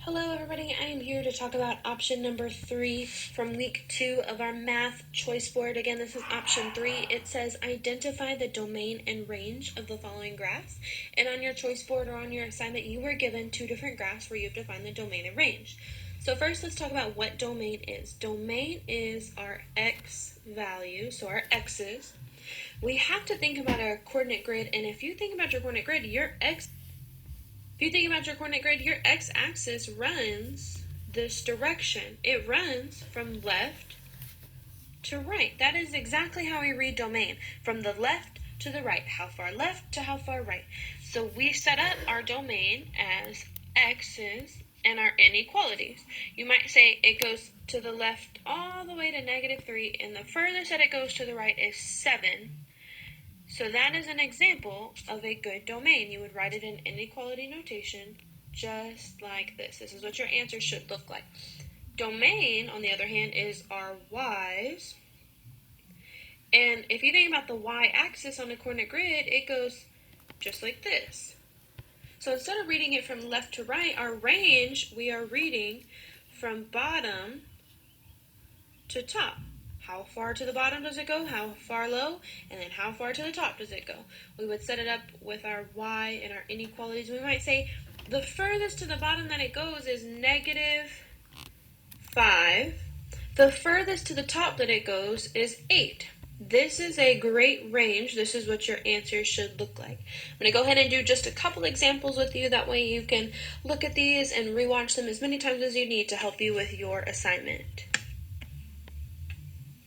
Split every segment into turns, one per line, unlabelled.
Hello everybody, I am here to talk about option number 3 from week 2 of our math choice board. Again, this is option 3. It says identify the domain and range of the following graphs. And on your choice board or on your assignment, you were given 2 different graphs where you have to find the domain and range. So first, let's talk about what domain is. Domain is our x value, so our x's. We have to think about our coordinate grid, and if you think about your coordinate grid, your x-axis runs this direction. It runs from left to right. That is exactly how we read domain, from the left to the right. How far left to how far right. So we set up our domain as x's and our inequalities. You might say it goes to the left all the way to -3, and the furthest that it goes to the right is 7. So that is an example of a good domain. You would write it in inequality notation just like this. This is what your answer should look like. Domain, on the other hand, is our y's. And if you think about the y-axis on the coordinate grid, it goes just like this. So instead of reading it from left to right, our range, we are reading from bottom to top. How far to the bottom does it go? How far low? And then how far to the top does it go? We would set it up with our y and our inequalities. We might say the furthest to the bottom that it goes is -5. The furthest to the top that it goes is 8. This is a great range. This is what your answer should look like. I'm going to go ahead and do just a couple examples with you. That way you can look at these and rewatch them as many times as you need to help you with your assignment.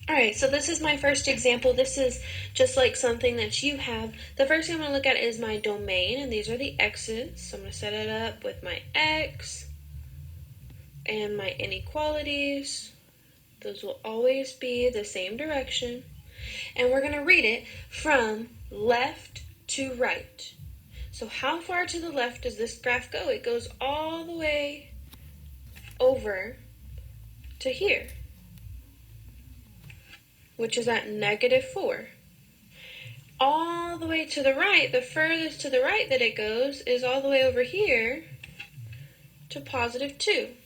Alright, so this is my first example. This is just like something that you have. The first thing I'm going to look at is my domain, and these are the x's. So I'm going to set it up with my x and my inequalities. Those will always be the same direction. And we're going to read it from left to right. So how far to the left does this graph go? It goes all the way over to here, which is at -4. All the way to the right, the furthest to the right that it goes is all the way over here to +2.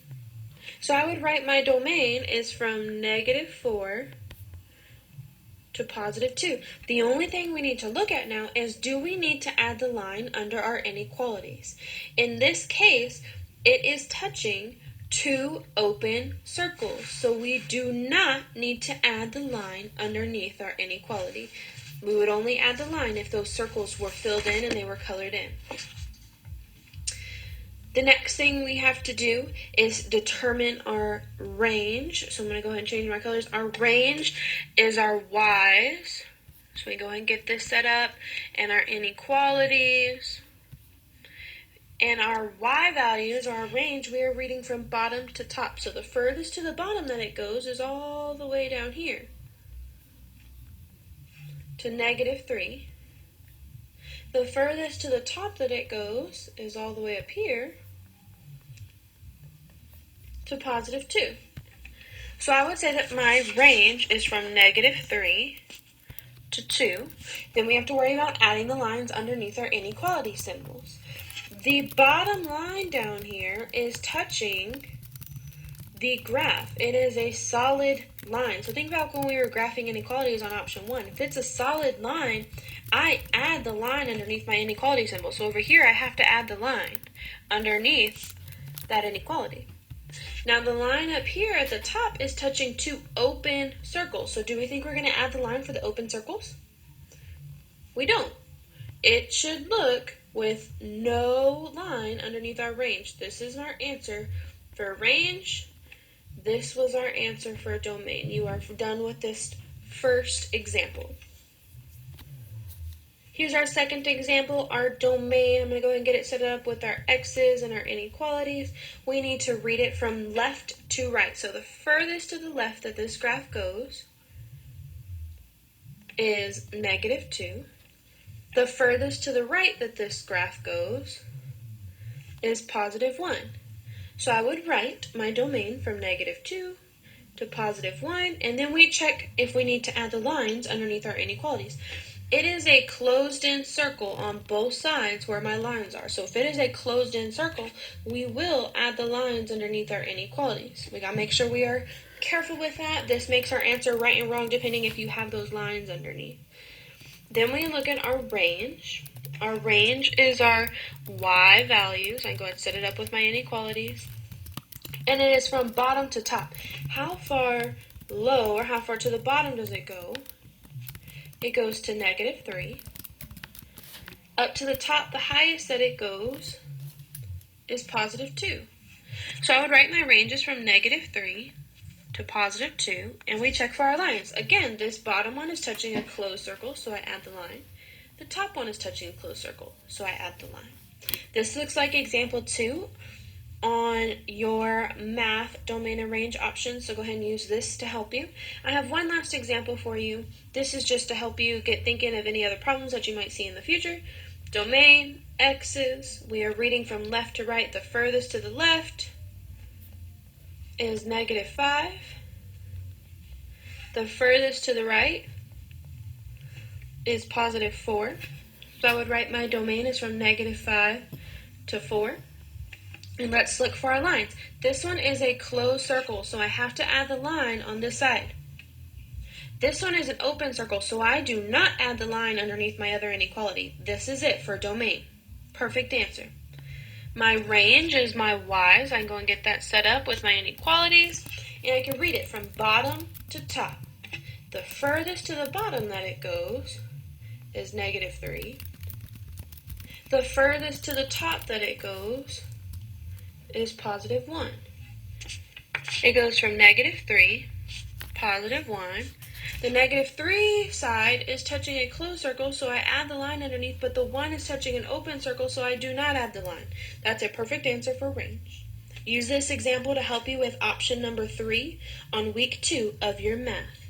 So I would write my domain is from -4 to +2. The only thing we need to look at now is, do we need to add the line under our inequalities? In this case, it is touching 2 open circles, so we do not need to add the line underneath our inequality. We would only add the line if those circles were filled in and they were colored in. The next thing we have to do is determine our range. So I'm going to go ahead and change my colors. Our range is our y's. So we go ahead and get this set up, and our inequalities. And our y values, or our range, we are reading from bottom to top. So the furthest to the bottom that it goes is all the way down here to -3. The furthest to the top that it goes is all the way up here to +2. So I would say that my range is from -3 to 2. Then we have to worry about adding the lines underneath our inequality symbols. The bottom line down here is touching the graph. It is a solid line. So think about when we were graphing inequalities on option 1. If it's a solid line, I add the line underneath my inequality symbol. So over here, I have to add the line underneath that inequality. Now the line up here at the top is touching 2 open circles. So do we think we're going to add the line for the open circles? We don't. It should look with no line underneath our range. This is our answer for range. This was our answer for domain. You are done with this first example. Here's our second example, our domain. I'm going to go ahead and get it set up with our x's and our inequalities. We need to read it from left to right. So the furthest to the left that this graph goes is -2. The furthest to the right that this graph goes is +1. So I would write my domain from -2 to +1, and then we check if we need to add the lines underneath our inequalities. It is a closed-in circle on both sides where my lines are. So if it is a closed-in circle, we will add the lines underneath our inequalities. We got to make sure we are careful with that. This makes our answer right and wrong depending if you have those lines underneath. Then we look at our range. Our range is our y values. I can go ahead and set it up with my inequalities. And it is from bottom to top. How far low or how far to the bottom does it go? It goes to -3. Up to the top, the highest that it goes is +2. So I would write my ranges from -3 to +2, and we check for our lines. Again, this bottom one is touching a closed circle, so I add the line. The top one is touching a closed circle, so I add the line. This looks like example 2 on your math domain and range options, so go ahead and use this to help you. I have one last example for you. This is just to help you get thinking of any other problems that you might see in the future. Domain, x's, we are reading from left to right. The furthest to the left is -5. The furthest to the right is +4. So I would write my domain is from -5 to 4. And let's look for our lines. This one is a closed circle, so I have to add the line on this side. This one is an open circle, so I do not add the line underneath my other inequality. This is it for domain. Perfect answer. My range is my y's. I can go and get that set up with my inequalities, and I can read it from bottom to top. The furthest to the bottom that it goes is -3. The furthest to the top that it goes is +1. It goes from -3, +1. The -3 side is touching a closed circle, so I add the line underneath, but the 1 is touching an open circle, so I do not add the line. That's a perfect answer for range. Use this example to help you with option number 3 on week 2 of your math.